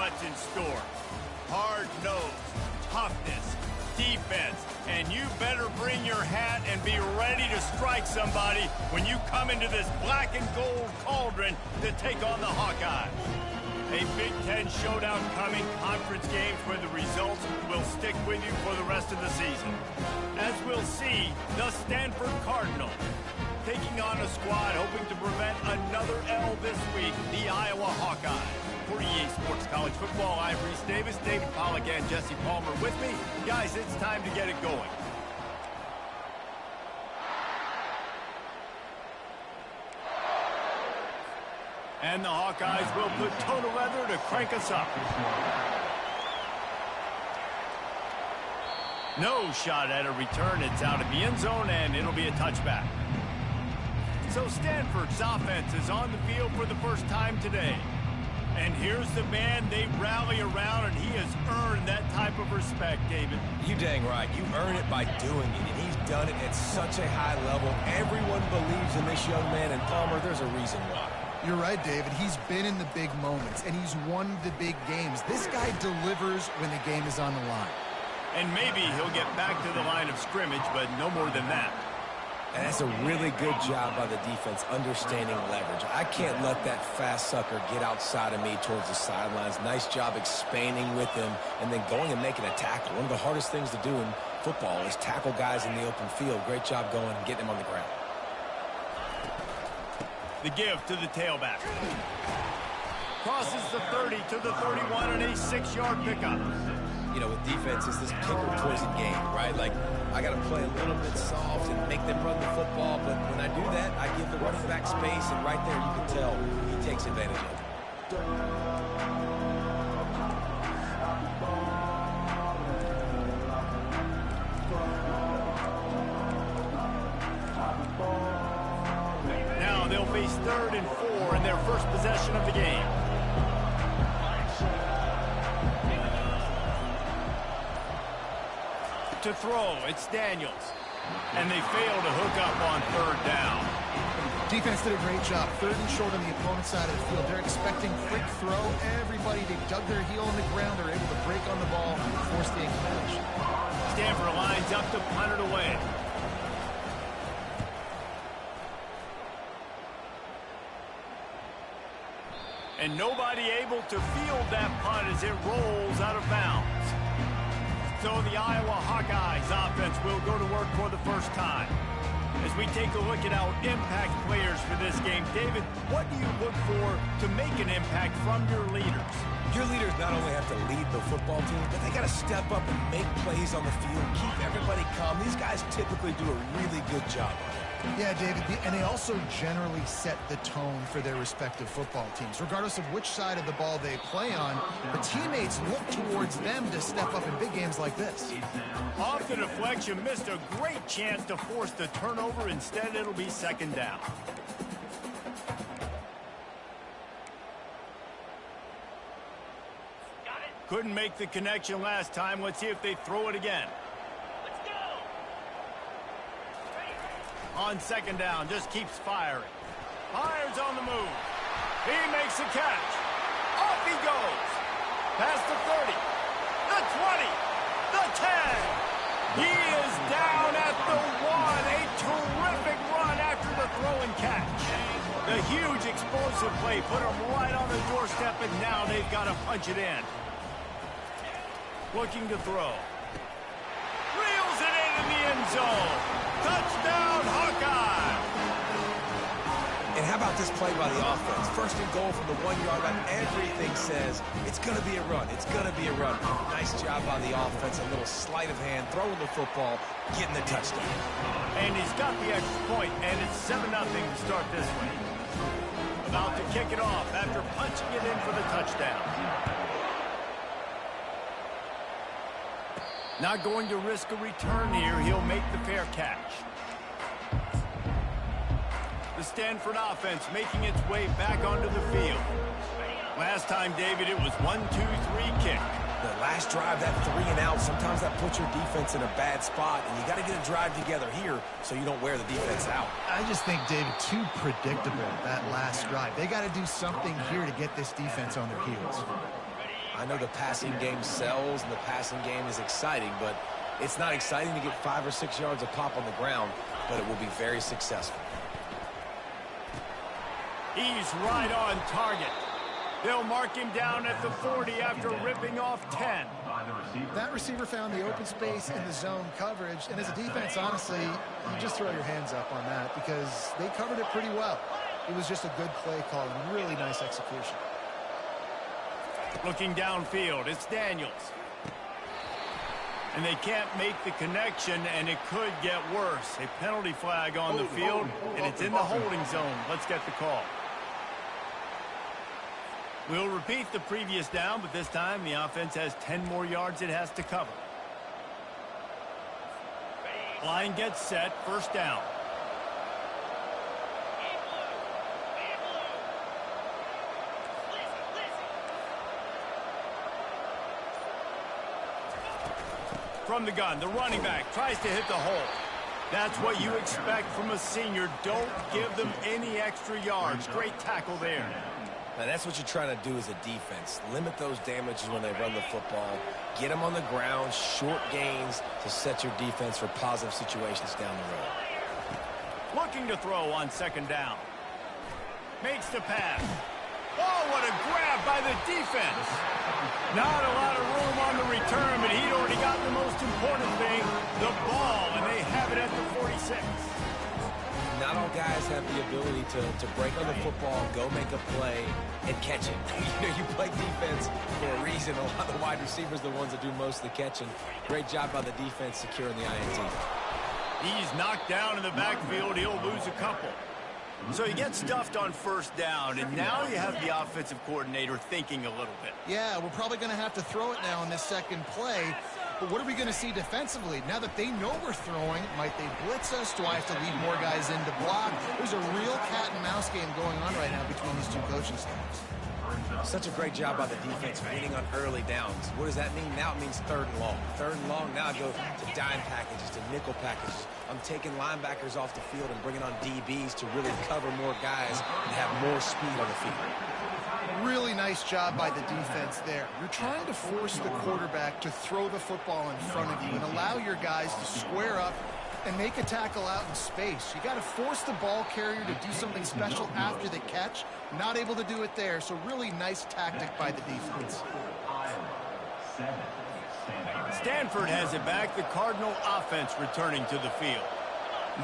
what's in store. Hard-nosed, toughness, defense, and you better bring your hat and be ready to strike somebody when you come into this black and gold cauldron to take on the Hawkeyes. A Big Ten showdown coming, conference games where the results will stick with you for the rest of the season. As we'll see, the Stanford Cardinals taking on a squad hoping to prevent another L this week, the Iowa Hawkeyes. For EA Sports College Football, I'm Reese Davis, David Pollack, and Jesse Palmer with me. Guys, it's time to get it going. And the Hawkeyes will put toe to leather to crank us up. No shot at a return. It's out of the end zone, and it'll be a touchback. So Stanford's offense is on the field for the first time today. And here's the man they rally around, and he has earned that type of respect, David. You dang right. You earn it by doing it, and he's done it at such a high level. Everyone believes in this young man, and Palmer, there's a reason why. You're right, David. He's been in the big moments, and he's won the big games. This guy delivers when the game is on the line. And maybe he'll get back to the line of scrimmage, but no more than that. And that's a really good job by the defense, understanding leverage. I can't let that fast sucker get outside of me towards the sidelines. Nice job expanding with him and then going and making a tackle. One of the hardest things to do in football is tackle guys in the open field. Great job going and getting him on the ground. The give to the tailback. Crosses the 30 to the 31 and a 6-yard pickup. You know, with defense, it's this pick or poison game, right? Like, I got to play a little bit soft and make them run the football, but when I do that, I give the running back space, and right there you can tell he takes advantage of it. Now they'll face 3rd and 4 in their first possession of the game. To throw, it's Daniels. And they fail to hook up on 3rd down. Defense did a great job. 3rd and short on the opponent's side of the field. They're expecting quick throw. Everybody, they dug their heel in the ground. They're able to break on the ball and force the incompletion. Stanford lines up to punt it away. And nobody able to field that punt as it rolls out of bounds. So the Iowa Hawkeyes offense will go to work for the first time. As we take a look at our impact players for this game, David, what do you look for to make an impact from your leaders? Your leaders not only have to lead the football team, but they got to step up and make plays on the field, keep everybody calm. These guys typically do a really good job of it. Yeah, David, and they also generally set the tone for their respective football teams. Regardless of which side of the ball they play on, the teammates look towards them to step up in big games like this. Off the deflection, missed a great chance to force the turnover. Instead, it'll be 2nd down. Couldn't make the connection last time. Let's see if they throw it again. On 2nd down, just keeps firing. Fires on the move. He makes a catch. Off he goes. Past the 30, the 20, the 10. He is down at the 1. A terrific run after the throw and catch. The huge explosive play put him right on the doorstep, and now they've got to punch it in. Looking to throw. Reels it in the end zone. Touchdown, Hawkeye! And how about this play by the offense? 1st and goal from the 1-yard line. Everything says it's going to be a run. It's going to be a run. Nice job by the offense. A little sleight of hand, throwing the football, getting the touchdown. And he's got the extra point, and it's 7-0 to start this one. About to kick it off after punching it in for the touchdown. Not going to risk a return here. He'll make the fair catch. The Stanford offense making its way back onto the field. Last time, David, it was 1-2-3 kick. The last drive, that 3 and out, sometimes that puts your defense in a bad spot, and you got to get a drive together here so you don't wear the defense out. I just think, David, too predictable, that last drive. They got to do something here to get this defense on their heels. I know the passing game sells and the passing game is exciting, but it's not exciting to get 5 or 6 yards of pop on the ground, but it will be very successful. He's right on target. They'll mark him down at the 40 after ripping off 10. That receiver found the open space in the zone coverage, and as a defense, honestly, you just throw your hands up on that because they covered it pretty well. It was just a good play call and really nice execution. Looking downfield, it's Daniels. And they can't make the connection, and it could get worse. A penalty flag on the field, and it's in the holding zone. Let's get the call. We'll repeat the previous down, but this time the offense has 10 more yards it has to cover. Line gets set, first down. From the gun, the running back tries to hit the hole. That's what you expect from a senior. Don't give them any extra yards. Great tackle there. Now, that's what you're trying to do as a defense. Limit those damages when they run the football. Get them on the ground, short gains to set your defense for positive situations down the road. Looking to throw on second down. Makes the pass. Oh, what a grab by the defense. Not a lot of room on the return, but he'd already got the most important thing, the ball, and they have it at the 46. Not all guys have the ability to break on the football, go make a play, and catch it. You play defense for a reason. A lot of the wide receivers are the ones that do most of the catching. Great job by the defense securing the INT. He's knocked down in the backfield. He'll lose a couple. So he gets stuffed on first down, and now you have the offensive coordinator thinking a little bit. Yeah, we're probably going to have to throw it now in this second play. But what are we going to see defensively? Now that they know we're throwing, might they blitz us? Do I have to lead more guys in to block? There's a real cat and mouse game going on right now between these two coaching staffs. Such a great job by the defense winning on early downs. What does that mean? Now it means third and long. Third and long, now I go to dime packages, to nickel packages. I'm taking linebackers off the field and bringing on DBs to really cover more guys and have more speed on the field. Really nice job by the defense there. You're trying to force the quarterback to throw the football in front of you and allow your guys to square up and make a tackle out in space. You got to force the ball carrier to do something special after the catch. Not able to do it there, so really nice tactic by the defense. Stanford has it back. The Cardinal offense returning to the field.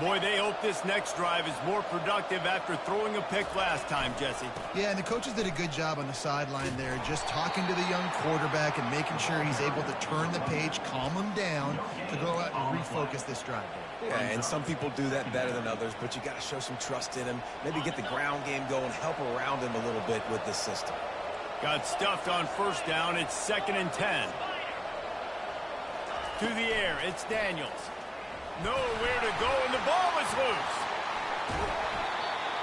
Boy, they hope this next drive is more productive after throwing a pick last time, Jesse. Yeah, and the coaches did a good job on the sideline there, just talking to the young quarterback and making sure he's able to turn the page, calm him down to go out and refocus this drive. Yeah, and some people do that better than others, but you got to show some trust in him. Maybe get the ground game going, help around him a little bit with this system. Got stuffed on first down. It's 2nd and 10. To the air, it's Daniels. Nowhere to go, and the ball is loose.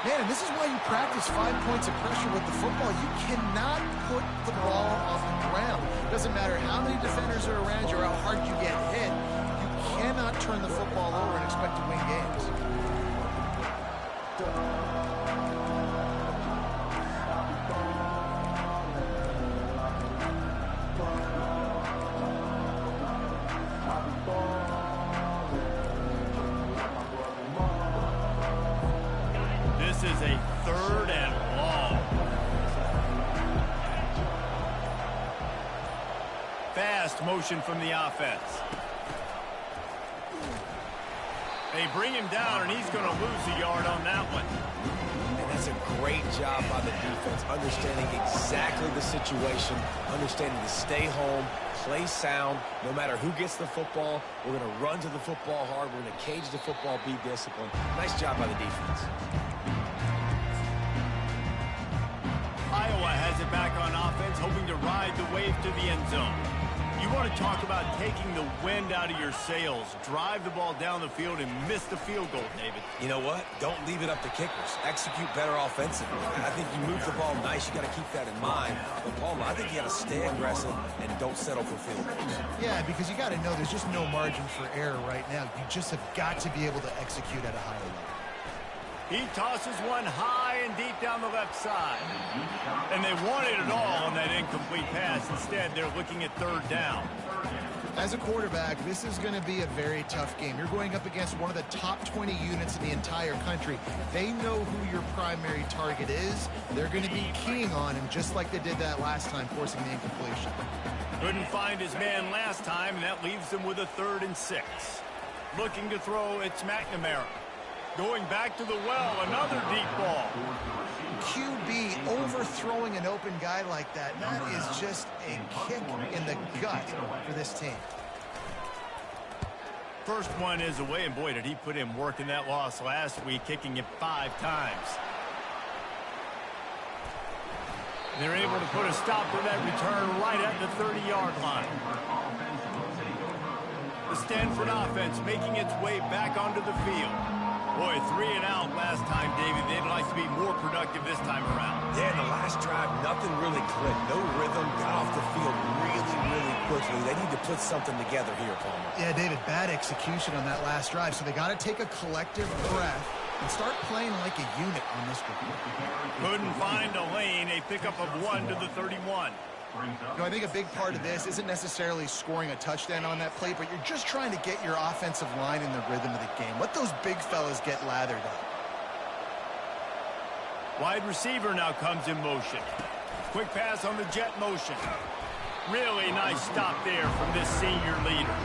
Man, and this is why you practice 5 points of pressure with the football. You cannot put the ball on the ground. Doesn't matter how many defenders are around you or how hard you get hit. You cannot turn the football over and expect to win games. This is a 3rd and long. Fast motion from the offense. They bring him down, and he's going to lose a yard on that one. And that's a great job by the defense, understanding exactly the situation, understanding to stay home, play sound. No matter who gets the football, we're going to run to the football hard. We're going to cage the football, be disciplined. Nice job by the defense. Iowa has it back on offense, hoping to ride the wave to the end zone. You want to talk about taking the wind out of your sails. Drive the ball down the field and miss the field goal, David. You know what? Don't leave it up to kickers. Execute better offensively. I think you move the ball nice. You got to keep that in mind. But, Palmer, I think you got to stay aggressive and don't settle for field goals. Yeah, because you got to know there's just no margin for error right now. You just have got to be able to execute at a higher level. He tosses one high playing deep down the left side. And they wanted it all on that incomplete pass. Instead, they're looking at third down. As a quarterback, this is going to be a very tough game. You're going up against one of the top 20 units in the entire country. They know who your primary target is. They're going to be keying on him just like they did that last time, forcing the incompletion. Couldn't find his man last time, and that leaves them with a 3rd and 6. Looking to throw, it's McNamara. Going back to the well, another deep ball. QB overthrowing an open guy like that, that is just a kick in the gut for this team. First one is away, and boy, did he put in work in that loss last week, kicking it 5 times. They're able to put a stop to that return right at the 30-yard line. The Stanford offense making its way back onto the field. Boy, 3 and out last time, David. They'd like to be more productive this time around. Yeah, in the last drive, nothing really clicked. No rhythm, got off the field really quickly. They need to put something together here, Palmer. Yeah, David, bad execution on that last drive, so they got to take a collective breath and start playing like a unit on this one. Couldn't find a lane, a pickup of 1 to the 31. I think a big part of this isn't necessarily scoring a touchdown on that play, but you're just trying to get your offensive line in the rhythm of the game. Let those big fellas get lathered up. Wide receiver now comes in motion. Quick pass on the jet motion. Really nice stop there from this senior leader.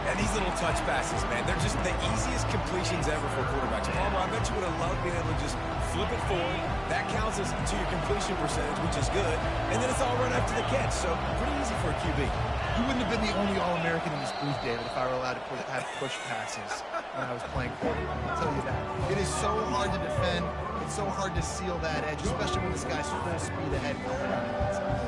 And these little touch passes, man, they're just the easiest completions ever for quarterbacks. Palmer, I bet you would have loved being able to just flip it forward. That counts as to your completion percentage, which is good. And then it's all run after the catch, so pretty easy for a QB. You wouldn't have been the only All-American in this booth, David, if I were allowed to have push passes when I was playing quarterback. I'll tell you that. It is so hard to defend. It's so hard to seal that edge, especially when this guy's full speed ahead coming around the outside.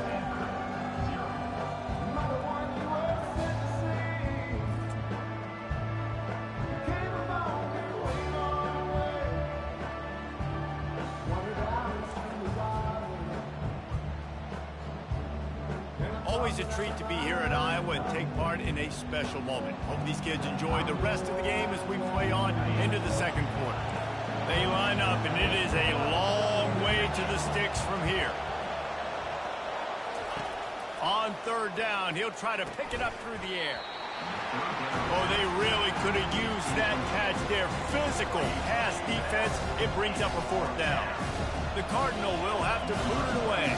Always a treat to be here at Iowa and take part in a special moment. Hope these kids enjoy the rest of the game as we play on into the second quarter. They line up, and it is a long way to the sticks from here. On 3rd down, he'll try to pick it up through the air. Oh, they really could have used that catch there. Physical pass defense. It brings up a 4th down. The Cardinal will have to boot it away.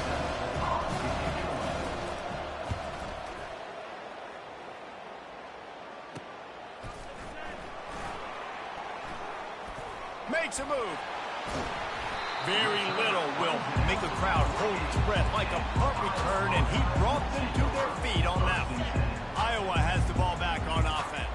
Makes a move. Very little will make a crowd hold its breath like a punt return, and he brought them to their feet on that one. Iowa has the ball back on offense.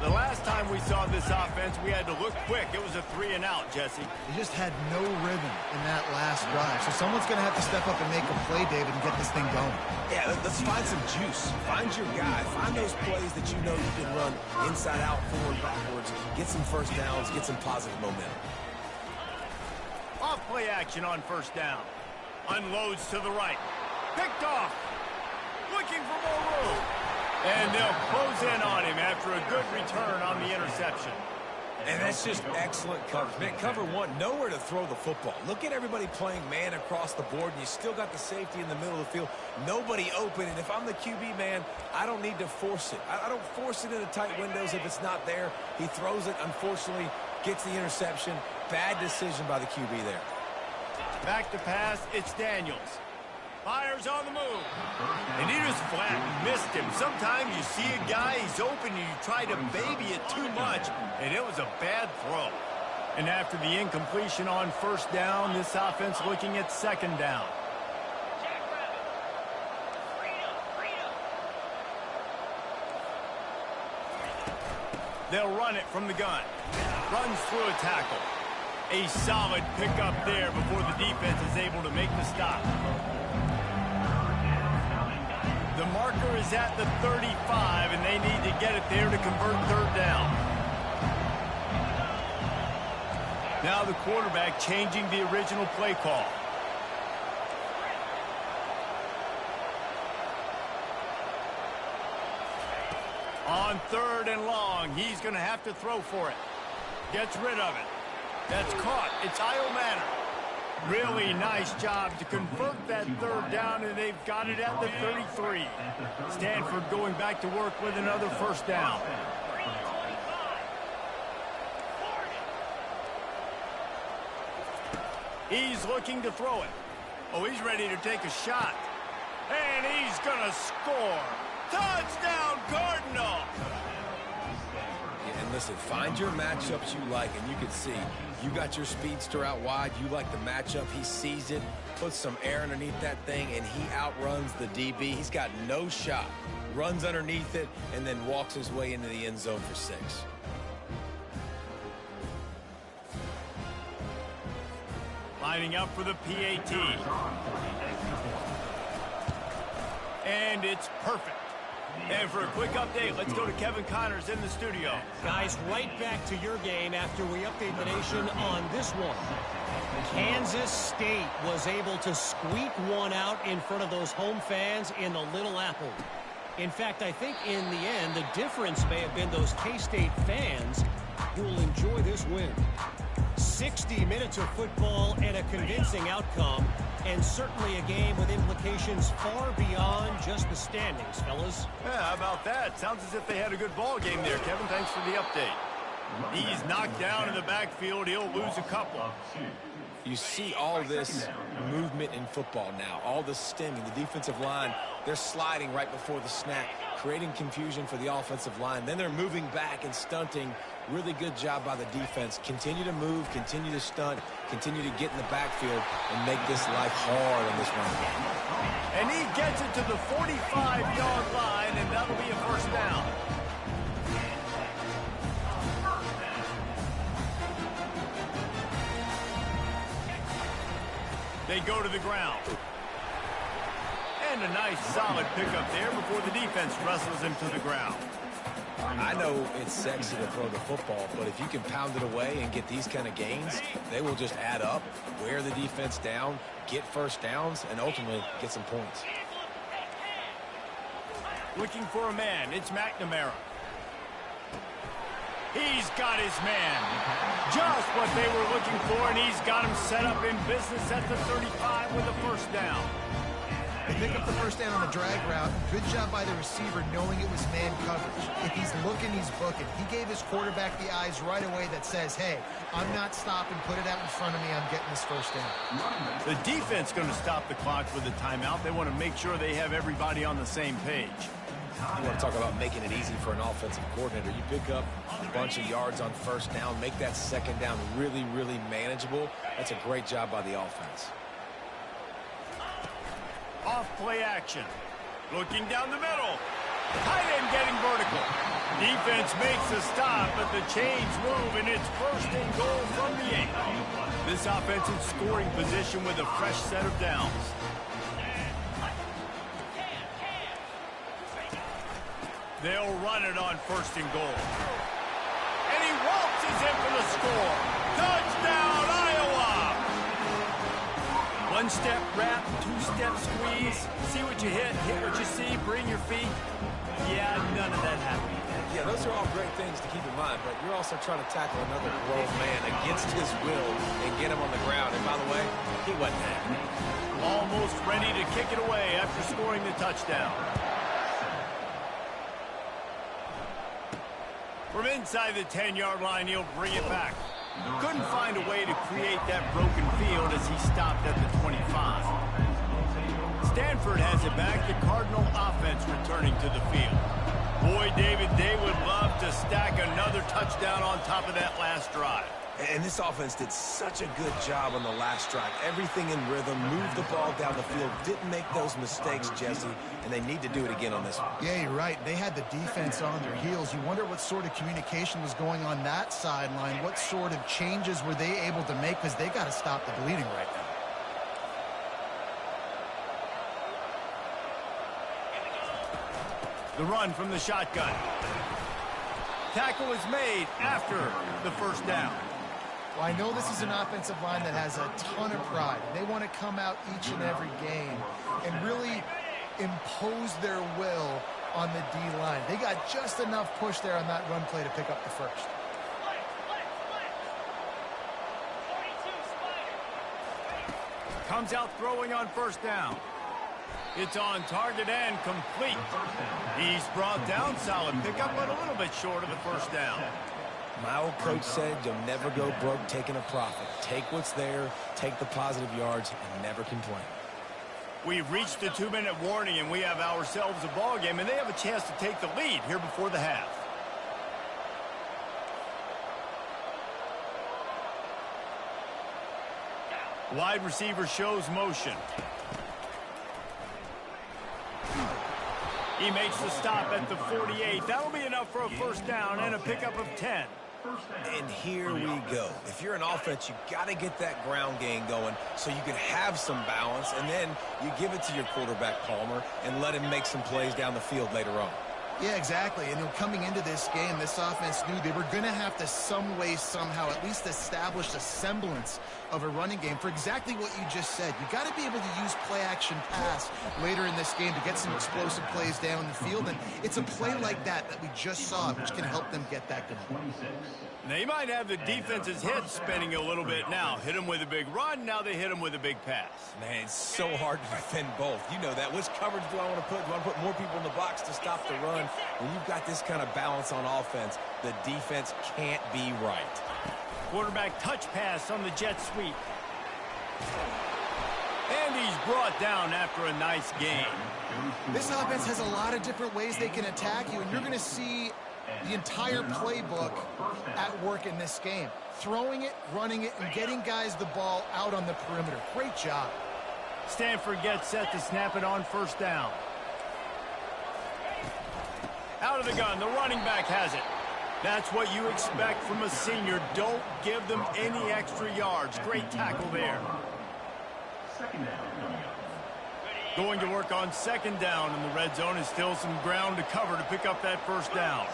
The last time we saw this offense, we had to look quick. It was a 3 and out, Jesse. They just had no rhythm in that last drive. So someone's going to have to step up and make a play, David, and get this thing going. Yeah, let's find some juice. Find your guy. Find those plays that you know you can run inside out, forward, backwards. Get some first downs. Get some positive momentum. Off play action on 1st down. Unloads to the right. Picked off. Looking for more room. And they'll close in on him after a good return on the interception. And that's just excellent coverage. Man, cover 1, nowhere to throw the football. Look at everybody playing man across the board, and you still got the safety in the middle of the field. Nobody open, and if I'm the QB, man, I don't need to force it. I don't force it into tight windows if it's not there. He throws it, unfortunately, gets the interception. Bad decision by the QB there. Back to pass, it's Daniels. Fires on the move. And he just flat missed him. Sometimes you see a guy, he's open, and you try to baby it too much, and it was a bad throw. And after the incompletion on 1st down, this offense looking at 2nd down. They'll run it from the gun. Runs through a tackle. A solid pickup there before the defense is able to make the stop. The marker is at the 35, and they need to get it there to convert 3rd down. Now the quarterback changing the original play call. On 3rd and long, he's going to have to throw for it. Gets rid of it. That's caught. It's Io Manor. Really nice job to convert that third down, and they've got it at the 33. Stanford going back to work with another first down. He's looking to throw it. Oh, he's ready to take a shot. And he's going to score. Touchdown, Cardinal! Yeah, and listen, find your matchups you like, and you can see you got your speedster out wide. You like the matchup. He sees it, puts some air underneath that thing, and he outruns the DB. He's got no shot. Runs underneath it, and then walks his way into the end zone for 6. Lining up for the PAT. And it's perfect. And for a quick update, let's go to Kevin Connors in the studio. Guys, right back to your game after we update the nation on this one. Kansas State was able to squeak one out in front of those home fans in the Little Apple. In fact, I think in the end, the difference may have been those K-State fans who will enjoy this win. 60 minutes of football and a convincing outcome, and certainly a game with implications far beyond just the standings, fellas. Yeah, how about that? Sounds as if they had a good ball game there, Kevin. Thanks for the update. He's knocked down in the backfield. He'll lose a couple. You see all this movement in football now, all the stemming, the defensive line, they're sliding right before the snap, creating confusion for the offensive line. Then they're moving back and stunting. Really good job by the defense. Continue to move, continue to stunt, continue to get in the backfield and make this life hard on this run. And he gets it to the 45-yard line, and that'll be a first down. They go to the ground. And a nice solid pickup there before the defense wrestles him to the ground. I know it's sexy to throw the football, but if you can pound it away and get these kind of gains, they will just add up, wear the defense down, get first downs, and ultimately get some points. Looking for a man, it's McNamara. He's got his man. Just what they were looking for, and he's got him set up in business at the 35 with a first down. They pick up the first down on the drag route. Good job by the receiver knowing it was man coverage. If he's looking, he's booking. He gave his quarterback the eyes right away that says, hey, I'm not stopping. Put it out in front of me. I'm getting this first down. The defense going to stop the clock with a timeout. They want to make sure they have everybody on the same page. You want to talk about making it easy for an offensive coordinator. You pick up a bunch of yards on first down, make that second down really, really manageable. That's a great job by the offense. Off play action. Looking down the middle. Tight end getting vertical. Defense makes a stop, but the chains move, and it's first and goal from the 8. This offense in scoring position with a fresh set of downs. They'll run it on first and goal. And he waltzes in for the score. Touchdown, Iowa! One-step wrap, two-step squeeze. See what you hit what you see, bring your feet. Yeah, none of that happened. Yeah, those are all great things to keep in mind, but you're also trying to tackle another grown man against his will and get him on the ground. And by the way, he wasn't happy. Almost ready to kick it away after scoring the touchdown. From inside the 10-yard line, he'll bring it back. Couldn't find a way to create that broken field as he stopped at the 25. Stanford has it back. The Cardinal offense returning to the field. Boy, David, they would love to stack another touchdown on top of that last drive. And this offense did such a good job on the last drive. Everything in rhythm, moved the ball down the field, didn't make those mistakes, Jesse, and they need to do it again on this one. Yeah, you're right. They had the defense on their heels. You wonder what sort of communication was going on that sideline. What sort of changes were they able to make, because they got to stop the bleeding right now. The run from the shotgun. Tackle is made after the first down. Well, I know this is an offensive line that has a ton of pride. They want to come out each and every game and really impose their will on the D-line. They got just enough push there on that run play to pick up the first. Comes out throwing on first down. It's on target and complete. He's brought down, solid pickup, but a little bit short of the first down. My old coach said you'll never go broke taking a profit. Take what's there, take the positive yards, and never complain. We've reached the 2-minute warning, and we have ourselves a ball game, and they have a chance to take the lead here before the half. Wide receiver shows motion. He makes the stop at the 48. That'll be enough for a first down and a pickup of 10. And here we go. If you're an offense, you got to get that ground game going so you can have some balance, and then you give it to your quarterback, Palmer, and let him make some plays down the field later on. Yeah, exactly. And coming into this game, this offense knew they were going to have to some way, somehow, at least establish a semblance of a running game for exactly what you just said. You got to be able to use play-action pass later in this game to get some explosive plays down the field. And it's a play like that we just saw, which can help them get that going. They might have the defense's head spinning a little bit now. Hit him with a big run, now they hit him with a big pass. Man, it's so hard to defend both. You know that. Which coverage do I want to put? Do I want to put more people in the box to stop the run? When you've got this kind of balance on offense, the defense can't be right. Quarterback touch pass on the jet sweep. And he's brought down after a nice gain. This offense has a lot of different ways they can attack you, and you're going to see the entire playbook at work in this game. Throwing it, running it, and getting guys the ball out on the perimeter. Great job. Stanford gets set to snap it on first down. Out of the gun, the running back has it. That's what you expect from a senior. Don't give them any extra yards. Great tackle there. Going to work on second down, and the red zone is still some ground to cover to pick up that first down.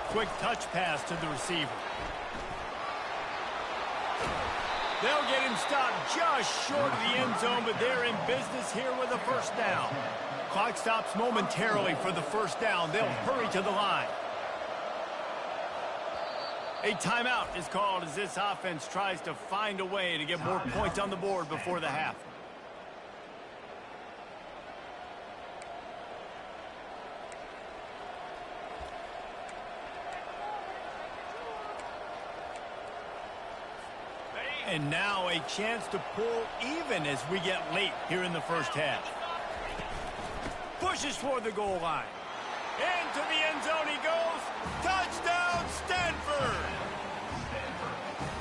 Quick touch pass to the receiver. They'll get him stopped just short of the end zone, but they're in business here with a first down. Clock stops momentarily for the first down. They'll hurry to the line. A timeout is called as this offense tries to find a way to get more points on the board before the half. And now a chance to pull even as we get late here in the first half. Pushes toward the goal line. Into the end zone he goes. Touchdown, Stanford!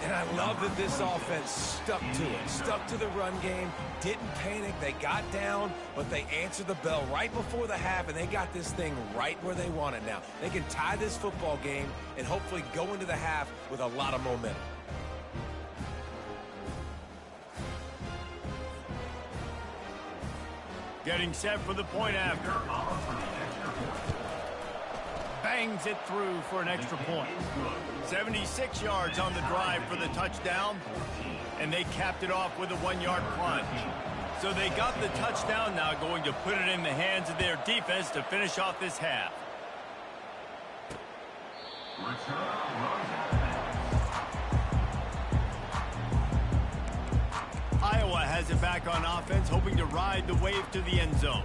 And I love that this offense stuck to it. Stuck to the run game. Didn't panic. They got down, but they answered the bell right before the half, and they got this thing right where they want it now. They can tie this football game and hopefully go into the half with a lot of momentum. Getting set for the point after. Bangs it through for an extra point. 76 yards on the drive for the touchdown. And they capped it off with a 1-yard plunge. So they got the touchdown, now going to put it in the hands of their defense to finish off this half. Iowa has it back on offense, hoping to ride the wave to the end zone.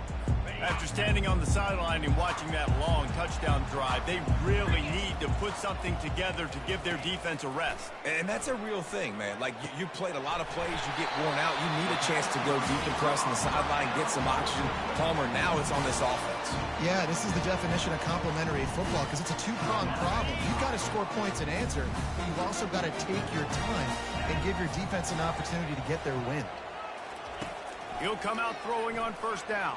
After standing on the sideline and watching that long touchdown drive, they really need to put something together to give their defense a rest. And that's a real thing, man. Like, you played a lot of plays, you get worn out, you need a chance to go decompress on the sideline, get some oxygen. Palmer, now it's on this offense. Yeah, this is the definition of complementary football because it's a two-pronged problem. You've got to score points and answer, but you've also got to take your time and give your defense an opportunity to get their win. He'll come out throwing on first down.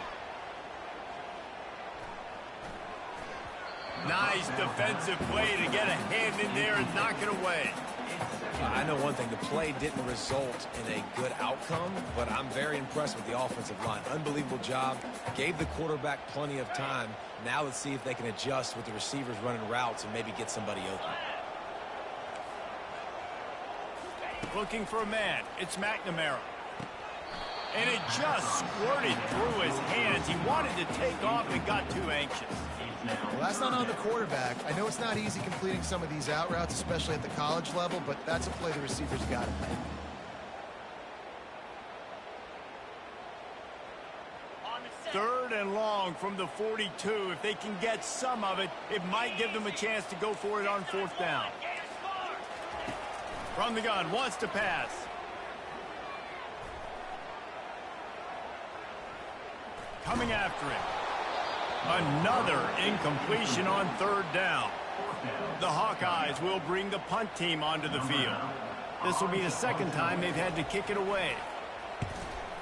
Nice defensive play to get a hand in there and knock it away. I know one thing, the play didn't result in a good outcome, but I'm very impressed with the offensive line. Unbelievable job. Gave the quarterback plenty of time. Now let's see if they can adjust with the receivers running routes and maybe get somebody open. Looking for a man. It's McNamara. And it just squirted through his hands. He wanted to take off and got too anxious. Well, that's not on the quarterback. I know it's not easy completing some of these out routes, especially at the college level, but that's a play the receivers got to make. 3rd and long from the 42. If they can get some of it, it might give them a chance to go for it on 4th down. From the gun, wants to pass. Coming after him. Another incompletion on 3rd down. The Hawkeyes will bring the punt team onto the field. This will be the 2nd time they've had to kick it away.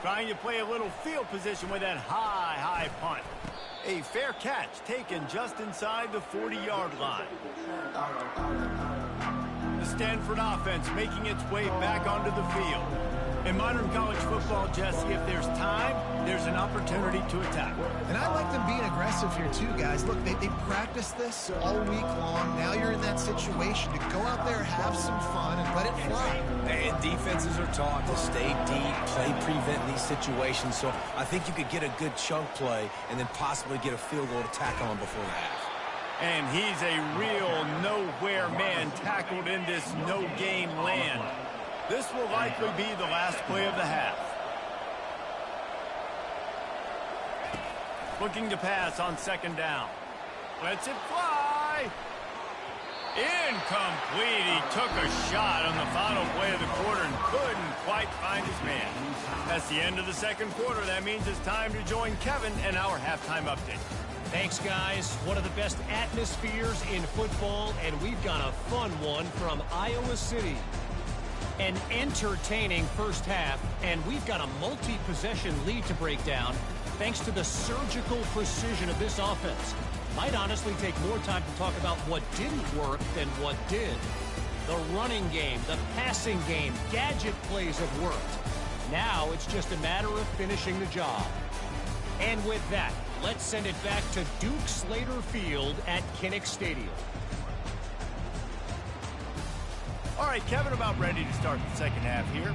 Trying to play a little field position with that high punt. A fair catch taken just inside the 40-yard line. The Stanford offense making its way back onto the field. In modern college football, Jesse, if there's time, there's an opportunity to attack. And I like them being aggressive here too, guys. Look, they practiced this all week long. Now you're in that situation to go out there, have some fun, and let it fly. And defenses are taught to stay deep, play prevent these situations. So I think you could get a good chunk play and then possibly get a field goal to tack on before the half. And he's a real nowhere man tackled in this no-game land. This will likely be the last play of the half. Looking to pass on 2nd down. Lets it fly. Incomplete. He took a shot on the final play of the quarter and couldn't quite find his man. That's the end of the 2nd quarter. That means it's time to join Kevin and our halftime update. Thanks, guys. One of the best atmospheres in football, and we've got a fun one from Iowa City. An entertaining first half, and we've got a multi-possession lead to break down thanks to the surgical precision of this offense. Might honestly take more time to talk about what didn't work than what did. The running game, the passing game, gadget plays have worked. Now it's just a matter of finishing the job. And with that, let's send it back to Duke Slater Field at Kinnick Stadium. All right, Kevin, about ready to start the 2nd half here.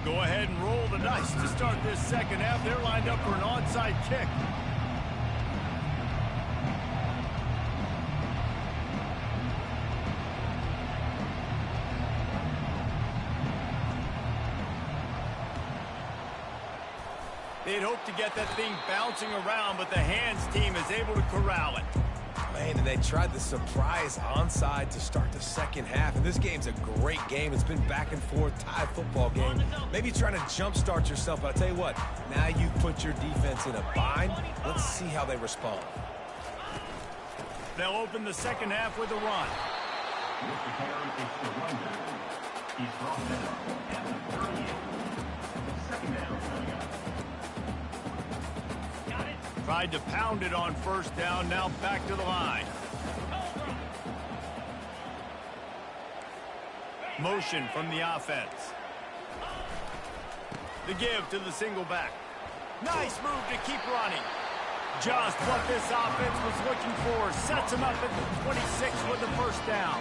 Go ahead and roll the dice to start this 2nd half. They're lined up for an onside kick. They'd hoped to get that thing bouncing around, but the hands team is able to corral it. Man, and they tried the surprise onside to start the 2nd half. And this game's a great game. It's been back and forth, tie football game. Maybe trying to jumpstart yourself, but I'll tell you what, now you've put your defense in a bind. Let's see how they respond. They'll open the 2nd half with a run. He's brought down at the 38. 2nd down. Tried to pound it on 1st down, now back to the line. Motion from the offense. The give to the single back. Nice move to keep running. Just what this offense was looking for. Sets him up at the 26 with the 1st down.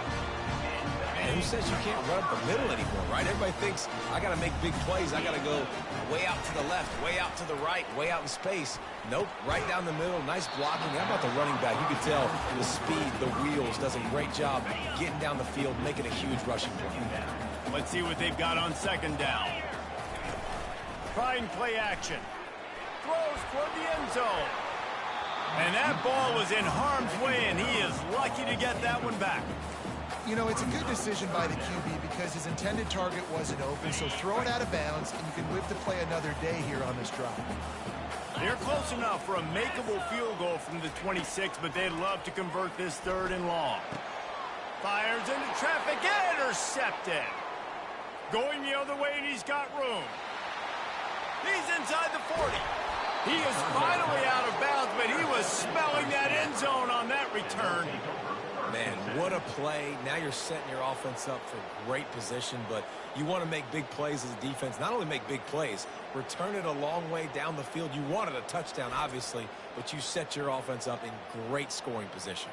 And who says you can't run up the middle anymore, right? Everybody thinks, I got to make big plays. I got to go way out to the left, way out to the right, way out in space. Nope, right down the middle. Nice blocking. How about the running back? You can tell the speed, the wheels, does a great job getting down the field, making a huge rushing play. Let's see what they've got on second down. Try and play action. Throws toward the end zone. And that ball was in harm's way, and he is lucky to get that one back. You know, it's a good decision by the QB because his intended target wasn't open, so throw it out of bounds, and you can live to play another day here on this drive. They're close enough for a makeable field goal from the 26, but they'd love to convert this 3rd and long. Fires into traffic, intercepted. Going the other way, and he's got room. He's inside the 40. He is finally out of bounds, but he was smelling that end zone on that return. Man, what a play. Now you're setting your offense up for great position, but you want to make big plays as a defense. Not only make big plays, return it a long way down the field. You wanted a touchdown, obviously, but you set your offense up in great scoring position.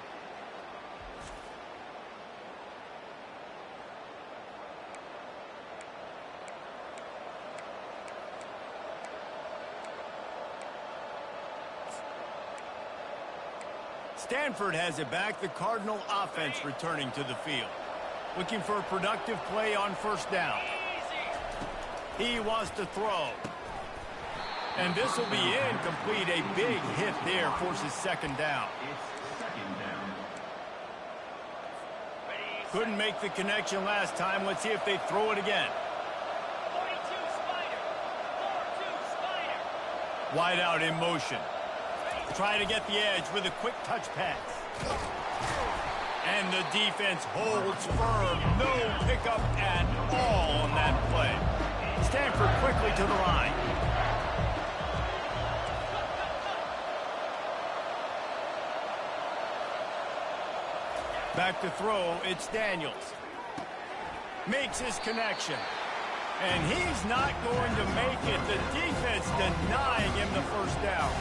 Stanford has it back. The Cardinal offense returning to the field. Looking for a productive play on 1st down. He wants to throw. And this will be incomplete. A big hit there forces 2nd down. Couldn't make the connection last time. Let's see if they throw it again. Wide out in motion. Try to get the edge with a quick touch pass. And the defense holds firm. No pickup at all on that play. Stanford quickly to the line. Back to throw, it's Daniels. Makes his connection. And he's not going to make it. The defense denying him the 1st down.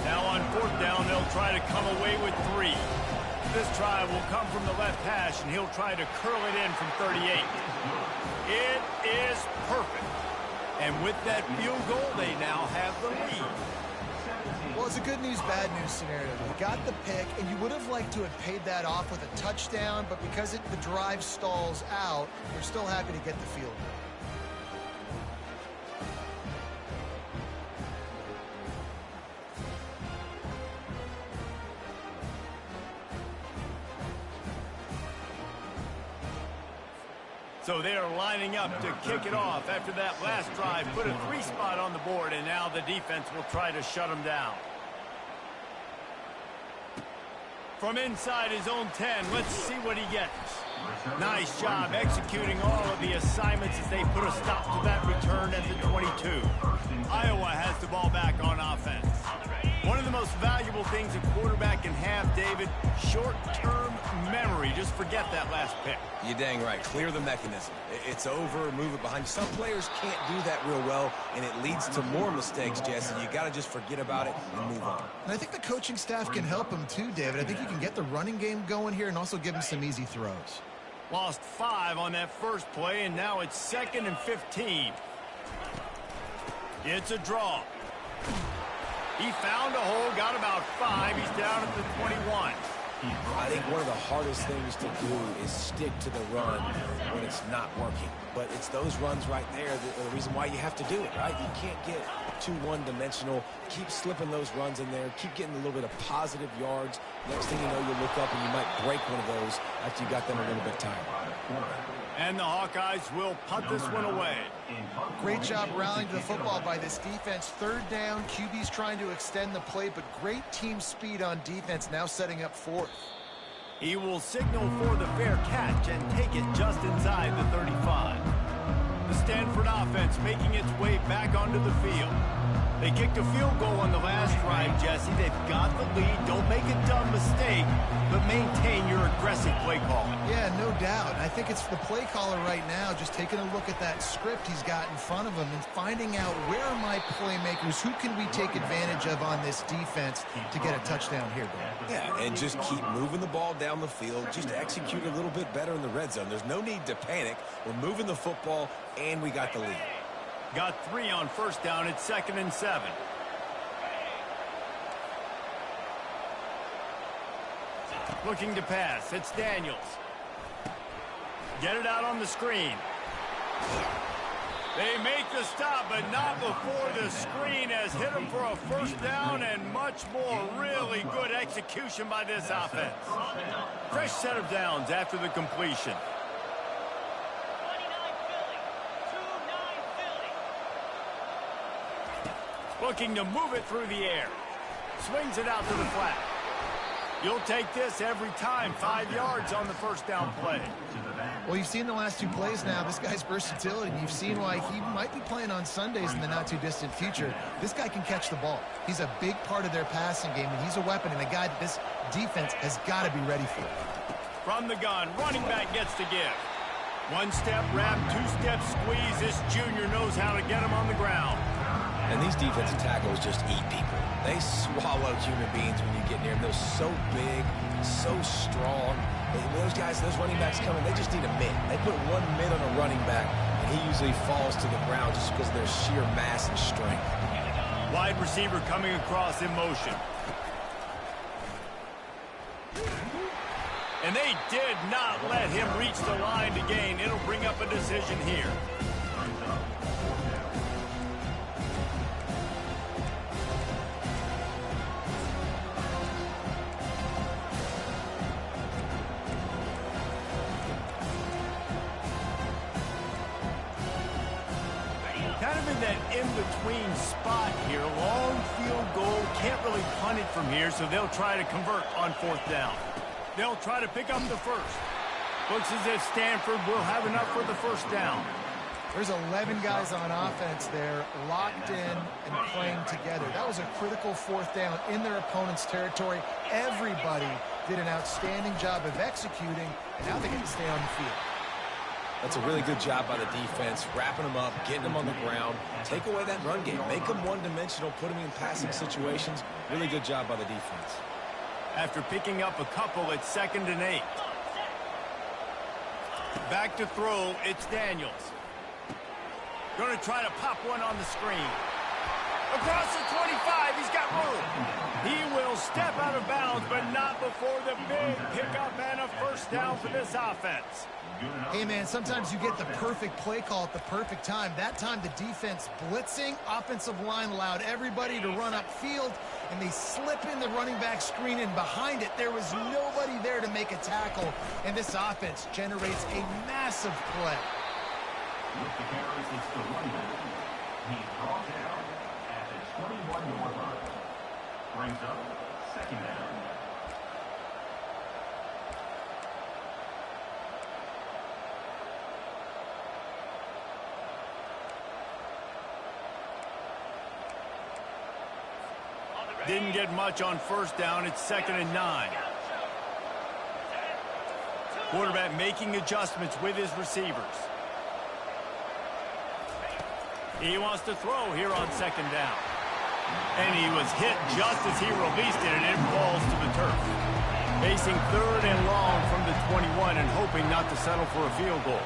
Now on 4th down, they'll try to come away with 3. This try will come from the left hash, and he'll try to curl it in from 38. It is perfect. And with that field goal, they now have the lead. Well, it's a good news, bad news scenario. You got the pick, and you would have liked to have paid that off with a touchdown, but because the drive stalls out, you're still happy to get the field goal. So they are lining up to kick it off after that last drive. Put a 3 spot on the board, and now the defense will try to shut them down. From inside his own 10, let's see what he gets. Nice job executing all of the assignments as they put a stop to that return at the 22. Iowa has the ball back on offense. One of the most valuable things a quarterback can have, David, short-term memory. Just forget that last pick. You're dang right. Clear the mechanism. It's over, move it behind you. Some players can't do that real well, and it leads to more mistakes, Jesse. You got to just forget about it and move on. And I think the coaching staff can help him too, David. I think you can get the running game going here and also give him some easy throws. Lost 5 on that first play, and now it's 2nd and 15. It's a draw. He found a hole, got about 5. He's down at the 21. I think one of the hardest things to do is stick to the run when it's not working. But it's those runs right there that are the reason why you have to do it, right? You can't get too one-dimensional. Keep slipping those runs in there. Keep getting a little bit of positive yards. Next thing you know, you look up and you might break one of those after you got them a little bit tired. And the Hawkeyes will punt this one away. Great job rallying to the football by this defense. 3rd down, QB's trying to extend the play, but great team speed on defense, now setting up 4th. He will signal for the fair catch and take it just inside the 35. The Stanford offense making its way back onto the field. They kicked a field goal on the last drive, Jesse. They've got the lead. Don't make a dumb mistake, but maintain your aggressive play calling. Yeah, no doubt. I think it's the play caller right now just taking a look at that script he's got in front of him and finding out where are my playmakers, who can we take advantage of on this defense to get a touchdown here, Bill. Yeah, and just keep moving the ball down the field. Just execute a little bit better in the red zone. There's no need to panic. We're moving the football, and we got the lead. Got 3 on first down. It's 2nd and 7. Looking to pass. It's Daniels. Get it out on the screen. They make the stop, but not before the screen has hit them for a first down and much more. Really good execution by this offense. Fresh set of downs after the completion. Looking to move it through the air. Swings it out to the flat. You'll take this every time. 5 yards on the first down play. Well, you've seen the last 2 plays now. This guy's versatility, and you've seen why he might be playing on Sundays in the not-too-distant future. This guy can catch the ball. He's a big part of their passing game, and he's a weapon and a guy that this defense has got to be ready for. From the gun, running back gets to give. 1-step wrap, 2-step squeeze. This junior knows how to get him on the ground. And these defensive tackles just eat people. They swallow human beings when you get near them. They're so big, so strong. When those guys, those running backs coming, they just need a mid. They put 1 mid on a running back, and he usually falls to the ground just because of their sheer mass and strength. Wide receiver coming across in motion. And they did not let him reach the line to gain. It'll bring up a decision here. Kind of in that in-between spot here. Long field goal. Can't really punt it from here, so they'll try to convert on 4th down. They'll try to pick up the first. Looks as if Stanford will have enough for the first down. There's 11 guys on offense there, locked in and playing together. That was a critical 4th down in their opponent's territory. Everybody did an outstanding job of executing, and now they get to stay on the field. That's a really good job by the defense, wrapping them up, getting them on the ground. Take away that run game. Make them one-dimensional, put them in passing situations. Really good job by the defense. After picking up a couple, it's 2nd and 8. Back to throw, it's Daniels. Going to try to pop one on the screen. Across the 25, he's got room. He will step out of bounds, but not before the big pickup and a first down for this offense. Hey, man, sometimes you get the perfect play call at the perfect time. That time the defense blitzing, offensive line allowed everybody to run upfield, and they slip in the running back screen, and behind it there was nobody there to make a tackle, and this offense generates a massive play. With the carries, it's the running back. He's brought down at the 21-yard line. Brings up 2nd down. Didn't get much on first down. It's 2nd and 9. Quarterback making adjustments with his receivers. He wants to throw here on 2nd down. And he was hit just as he released it, and it falls to the turf. Facing 3rd and long from the 21 and hoping not to settle for a field goal.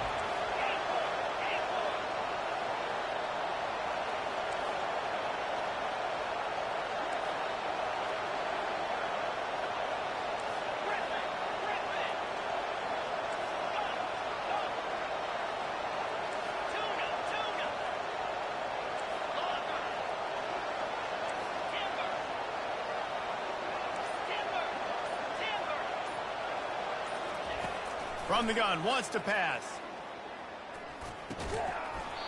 From the gun, wants to pass.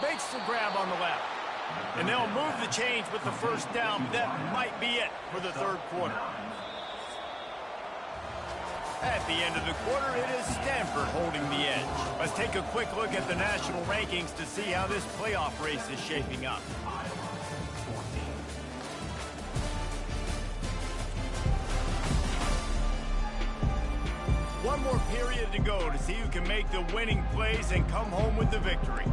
Makes the grab on the left. And they'll move the chains with the first down. That might be it for the 3rd quarter. At the end of the quarter, it is Stanford holding the edge. Let's take a quick look at the national rankings to see how this playoff race is shaping up. One more period to go to see who can make the winning plays and come home with the victory.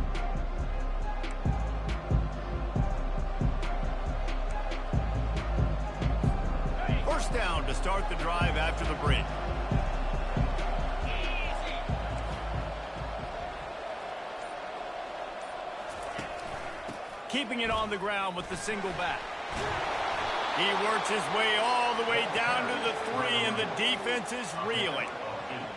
First down to start the drive after the break. Keeping it on the ground with the single back. He works his way all the way down to the 3, and the defense is reeling.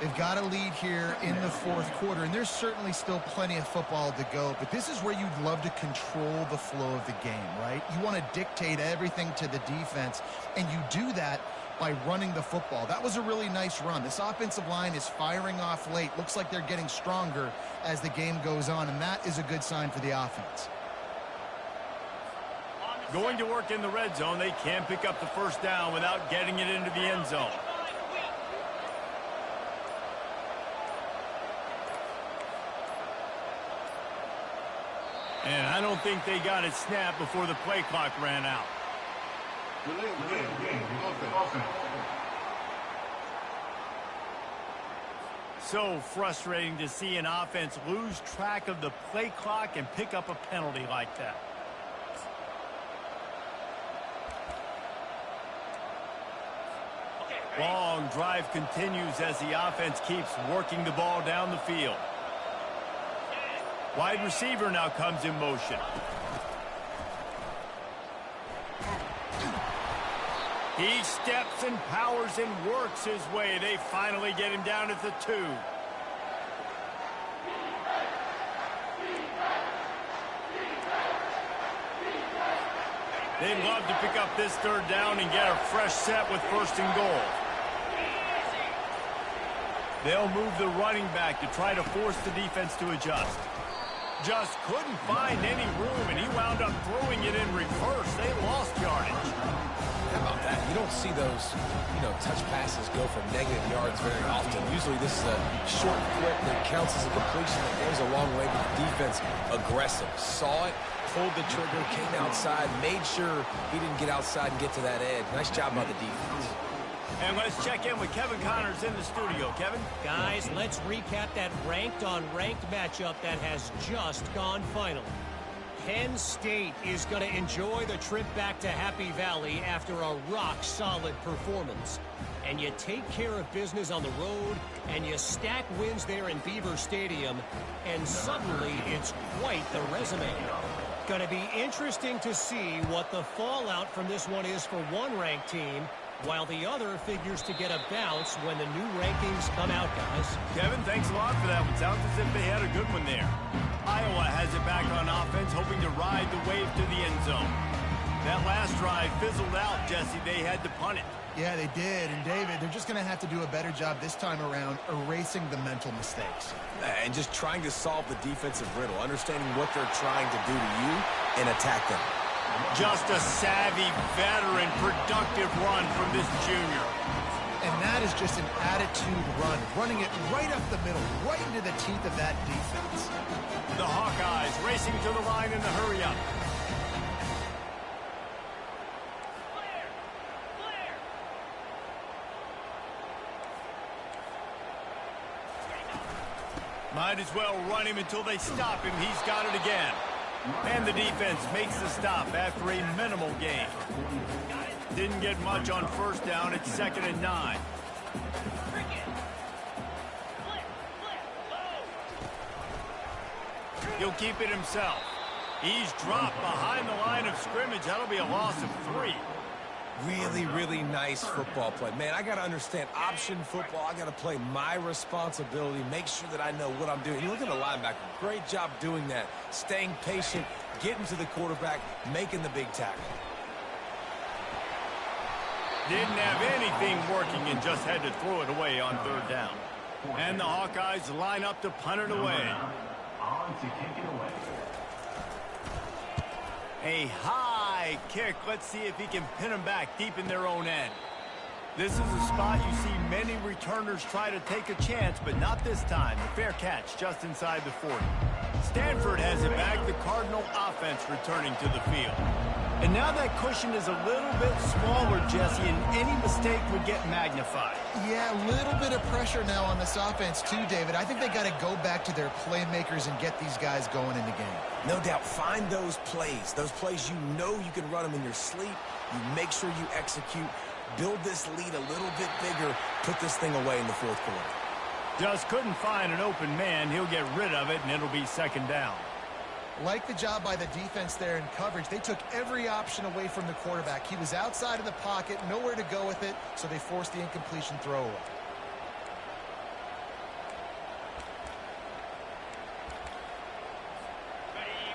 They've got a lead here in the fourth quarter, and there's certainly still plenty of football to go, but this is where you'd love to control the flow of the game, right? You want to dictate everything to the defense, and you do that by running the football. That was a really nice run. This offensive line is firing off late. Looks like they're getting stronger as the game goes on, and that is a good sign for the offense. Going to work in the red zone, they can't pick up the first down without getting it into the end zone. And I don't think they got it snapped before the play clock ran out. So frustrating to see an offense lose track of the play clock and pick up a penalty like that. Long drive continues as the offense keeps working the ball down the field. Wide receiver now comes in motion. He steps and powers and works his way. They finally get him down at the 2. They'd love to pick up this third down and get a fresh set with first and goal. They'll move the running back to try to force the defense to adjust. Just couldn't find any room, and he wound up throwing it in reverse. They lost yardage. How about that? You don't see those, touch passes go for negative yards very often. Usually this is a short flip that counts as a completion that goes a long way, but the defense aggressive. Saw it, pulled the trigger, came outside, made sure he didn't get outside and get to that edge. Nice job by the defense. And let's check in with Kevin Connors in the studio. Kevin? Guys, let's recap that ranked-on-ranked matchup that has just gone final. Penn State is going to enjoy the trip back to Happy Valley after a rock-solid performance. And you take care of business on the road, and you stack wins there in Beaver Stadium, and suddenly it's quite the resume. Going to be interesting to see what the fallout from this one is for one ranked team, while the other figures to get a bounce when the new rankings come out, guys. Kevin, thanks a lot for that one. Sounds as if they had a good one there. Iowa has it back on offense, hoping to ride the wave to the end zone. That last drive fizzled out, Jesse. They had to punt it. Yeah, they did. And, David, they're just going to have to do a better job this time around erasing the mental mistakes. And just trying to solve the defensive riddle, understanding what they're trying to do to you and attack them. Just a savvy, veteran, productive run from this junior. And that is just an attitude run, running it right up the middle, right into the teeth of that defense. The Hawkeyes racing to the line in the hurry-up. Might as well run him until they stop him. He's got it again. And the defense makes the stop after a minimal gain. Didn't get much on first down. It's 2nd and 9. He'll keep it himself. He's dropped behind the line of scrimmage. That'll be a loss of 3. Really, really nice football play. Man, I got to understand option football. I got to play my responsibility, make sure that I know what I'm doing. You look at the linebacker. Great job doing that. Staying patient, getting to the quarterback, making the big tackle. Didn't have anything working and just had to throw it away on 3rd down. And the Hawkeyes line up to punt it away. On to kick it away. A high kick. Let's see if he can pin them back deep in their own end. This is a spot you see many returners try to take a chance, but not this time. The fair catch just inside the 40. Stanford has it back. The Cardinal offense returning to the field. And now that cushion is a little bit smaller, Jesse, and any mistake would get magnified. Yeah, a little bit of pressure now on this offense too, David. I think they got to go back to their playmakers and get these guys going in the game. No doubt. Find those plays you know you can run them in your sleep. You make sure you execute. Build this lead a little bit bigger. Put this thing away in the fourth quarter. Just couldn't find an open man. He'll get rid of it, and it'll be second down. Like the job by the defense there in coverage. They took every option away from the quarterback. He was outside of the pocket, nowhere to go with it, so they forced the incompletion throw away.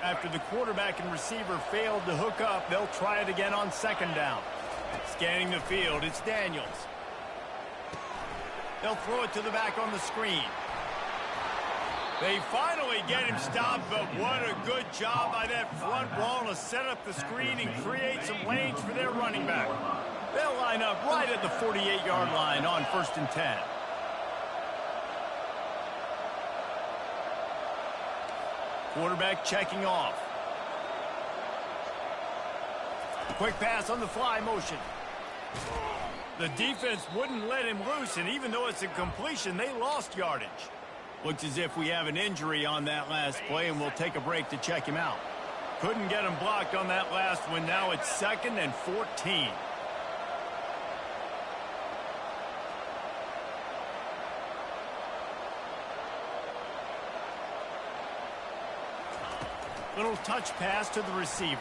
After the quarterback and receiver failed to hook up, they'll try it again on second down. Scanning the field, it's Daniels. They'll throw it to the back on the screen. They finally get him stopped, but what a good job by that front wall to set up the screen and create some lanes for their running back. They'll line up right at the 48-yard line on 1st and 10. Quarterback checking off. Quick pass on the fly motion. The defense wouldn't let him loose, and even though it's a completion, they lost yardage. Looks as if we have an injury on that last play, and we'll take a break to check him out. Couldn't get him blocked on that last one. Now it's 2nd and 14. Little touch pass to the receiver.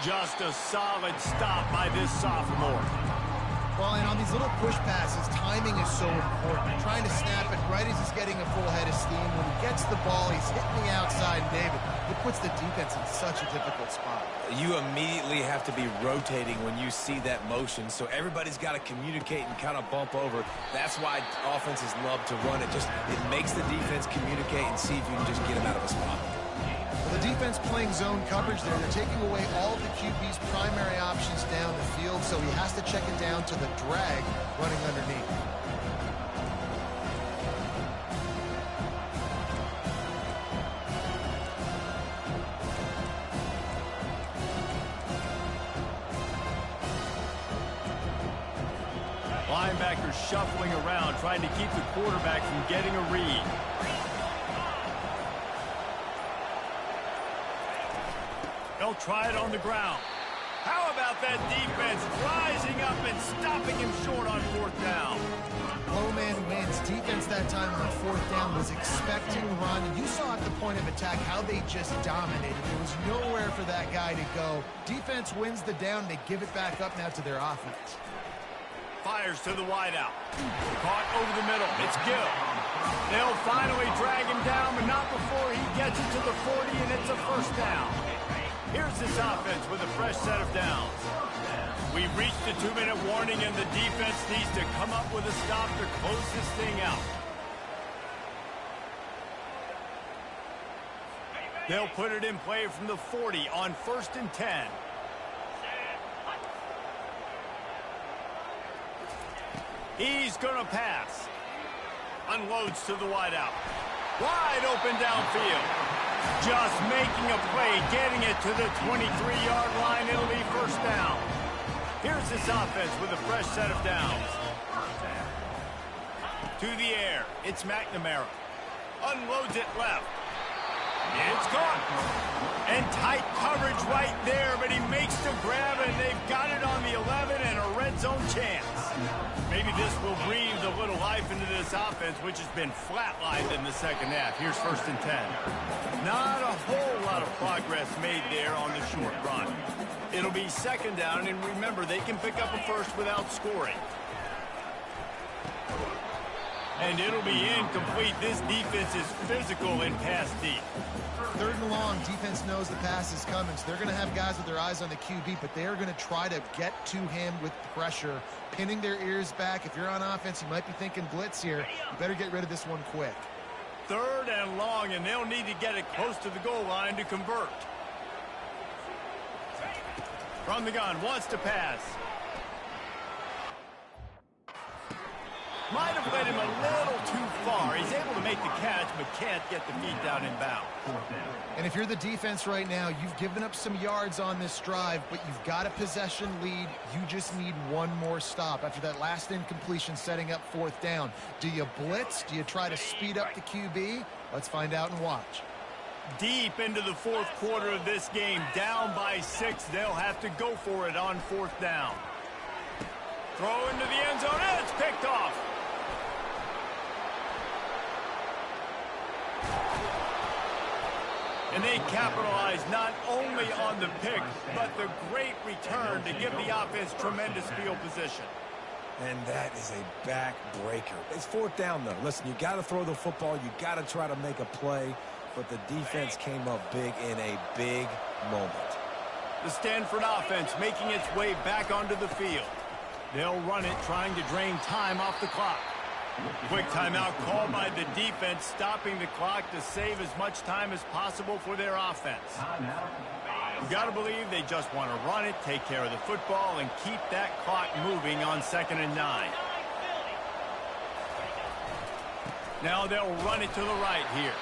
Just a solid stop by this sophomore. Well, and on these little push passes, timing is so important. Trying to snap it right as he's getting a full head of steam. When he gets the ball, he's hitting the outside, David. It puts the defense in such a difficult spot. You immediately have to be rotating when you see that motion, so everybody's got to communicate and kind of bump over. That's why offenses love to run it. It makes the defense communicate and see if you can just get them out of a spot. Well, the defense playing zone coverage there. They're taking away all of the QB's primary options down the field, so he has to check it down to the drag running underneath. Linebackers shuffling around, trying to keep the quarterback from getting a read. They'll try it on the ground. How about that defense rising up and stopping him short on 4th down? Low man wins. Defense that time on 4th down was expecting run. And you saw at the point of attack how they just dominated. There was nowhere for that guy to go. Defense wins the down. They give it back up now to their offense. Fires to the wideout. Caught over the middle. It's Gill. They'll finally drag him down, but not before he gets it to the 40, and it's a 1st down. Here's this offense with a fresh set of downs. We've reached the 2-minute warning, and the defense needs to come up with a stop to close this thing out. They'll put it in play from the 40 on 1st and 10. He's going to pass. Unloads to the wideout. Wide open downfield. Just making a play, getting it to the 23-yard line. It'll be 1st down. Here's this offense with a fresh set of downs. To the air. It's McNamara. Unloads it left. It's caught. And tight coverage right there, but he makes the grab, and they've got it on the 11 and a red zone chance. Maybe this will breathe a little life into this offense, which has been flatlined in the 2nd half. Here's 1st and 10. Not a whole lot of progress made there on the short run. It'll be 2nd down, and remember, they can pick up a first without scoring. And it'll be incomplete. This defense is physical and pass deep. 3rd and long, defense knows the pass is coming, so they're going to have guys with their eyes on the QB, but they are going to try to get to him with pressure, pinning their ears back. If you're on offense, you might be thinking blitz here. You better get rid of this one quick. 3rd and long, and they'll need to get it close to the goal line to convert. From the gun, wants to pass. Might have led him a little too far. He's able to make the catch, but can't get the feet down in bounds. And if you're the defense right now, you've given up some yards on this drive, but you've got a possession lead. You just need one more stop after that last incompletion setting up 4th down. Do you blitz? Do you try to speed up the QB? Let's find out and watch. Deep into the 4th quarter of this game, down by 6. They'll have to go for it on 4th down. Throw into the end zone, and it's picked off. And they capitalize not only on the pick, but the great return to give the offense tremendous field position. And that is a backbreaker. It's 4th down, though. Listen, you got to throw the football. You got to try to make a play. But the defense came up big in a big moment. The Stanford offense making its way back onto the field. They'll run it, trying to drain time off the clock. Quick timeout called by the defense, stopping the clock to save as much time as possible for their offense. You got to believe they just want to run it, take care of the football, and keep that clock moving on 2nd and 9. Now they'll run it to the right here.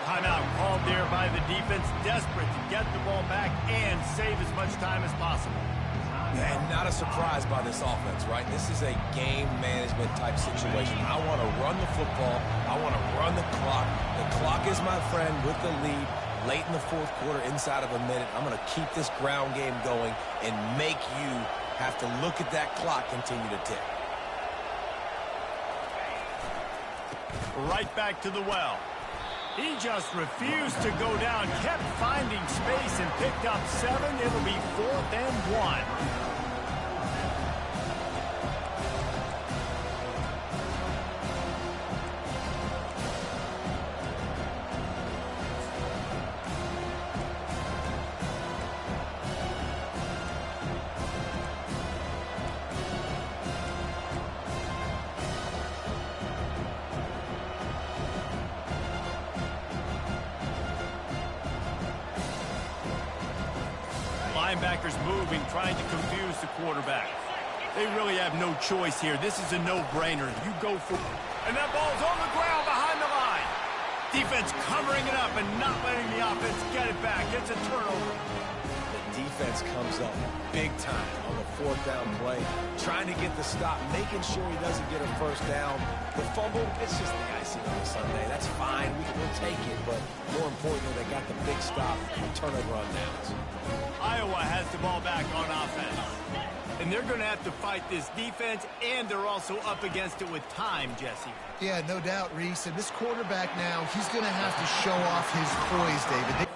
Timeout called there by the defense, desperate to get the ball back and save as much time as possible. And not a surprise by this offense, right? This is a game management type situation. I want to run the football. I want to run the clock. The clock is my friend with the lead. Late in the 4th quarter, inside of a minute, I'm going to keep this ground game going and make you have to look at that clock continue to tick. Right back to the well. He just refused to go down, kept finding space and picked up 7. It'll be 4th and 1. Linebackers moving, trying to confuse the quarterback. They really have no choice here. This is a no-brainer. You go for it. And that ball's on the ground behind the line. Defense covering it up and not letting the offense get it back. It's a turnover. The defense comes up big time on the 4th down play, trying to get the stop, making sure he doesn't get a 1st down. The fumble, it's just the icing on a Sunday. That's fine. We'll take it. But more importantly, they got the big stop and turnover on downs. Iowa has the ball back on offense. And they're going to have to fight this defense, and they're also up against it with time, Jesse. Yeah, no doubt, Reese. And this quarterback now, he's going to have to show off his poise, David.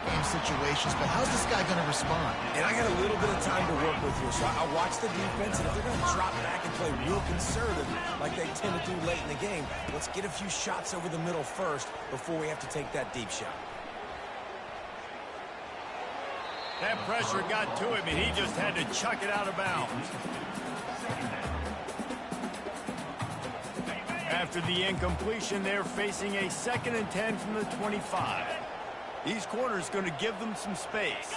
Game situations, but how's this guy going to respond? And I got a little bit of time to work with here, so I'll watch the defense, and if they're going to drop back and play real conservative like they tend to do late in the game, let's get a few shots over the middle first before we have to take that deep shot. That pressure got to him, and he just had to chuck it out of bounds. After the incompletion, they're facing a 2nd and 10 from the 25. These corners going to give them some space.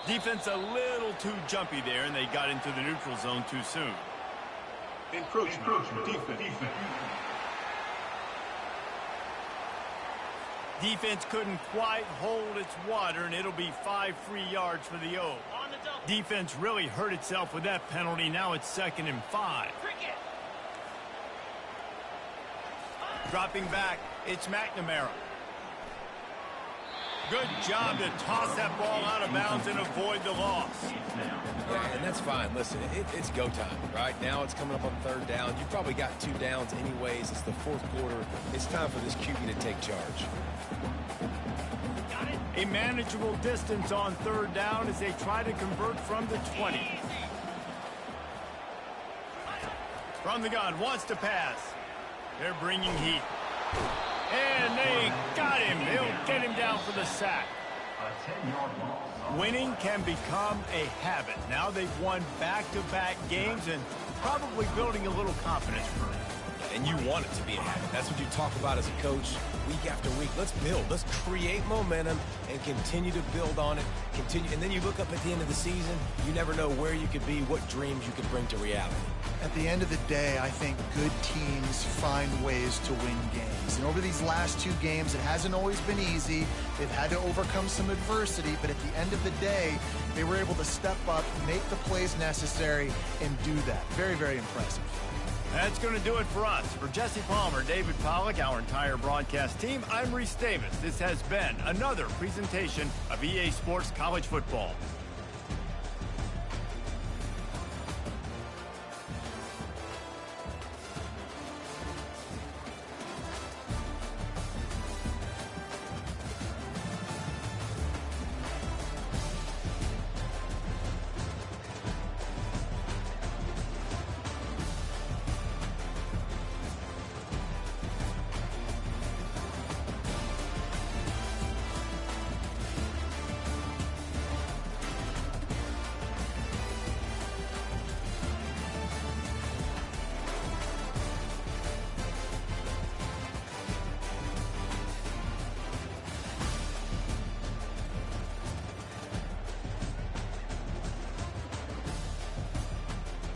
Defense a little too jumpy there, and they got into the neutral zone too soon. Encroachment. Defense. Defense couldn't quite hold its water, and it'll be 5 free yards for the O. Defense really hurt itself with that penalty. Now it's 2nd and 5. Dropping back, it's McNamara. Good job to toss that ball out of bounds and avoid the loss. Yeah, and that's fine. Listen, it's go time. Right now it's coming up on 3rd down. You've probably got 2 downs anyways. It's the 4th quarter. It's time for this QB to take charge. A manageable distance on 3rd down as they try to convert from the 20. From the gun, wants to pass. They're bringing heat. And they got him. They'll get him down for the sack. Winning can become a habit. Now they've won back-to-back games and probably building a little confidence for it. and you want it to be a habit. That's what you talk about as a coach week after week. Let's build. Let's create momentum and continue to build on it. And then you look up at the end of the season, you never know where you could be, what dreams you could bring to reality. At the end of the day, I think good teams find ways to win games. And over these last 2 games, it hasn't always been easy. They've had to overcome some adversity, but at the end of the day, they were able to step up, make the plays necessary, and do that. Very, very impressive. That's going to do it for us. For Jesse Palmer, David Pollack, our entire broadcast team, I'm Reese Davis. This has been another presentation of EA Sports College Football.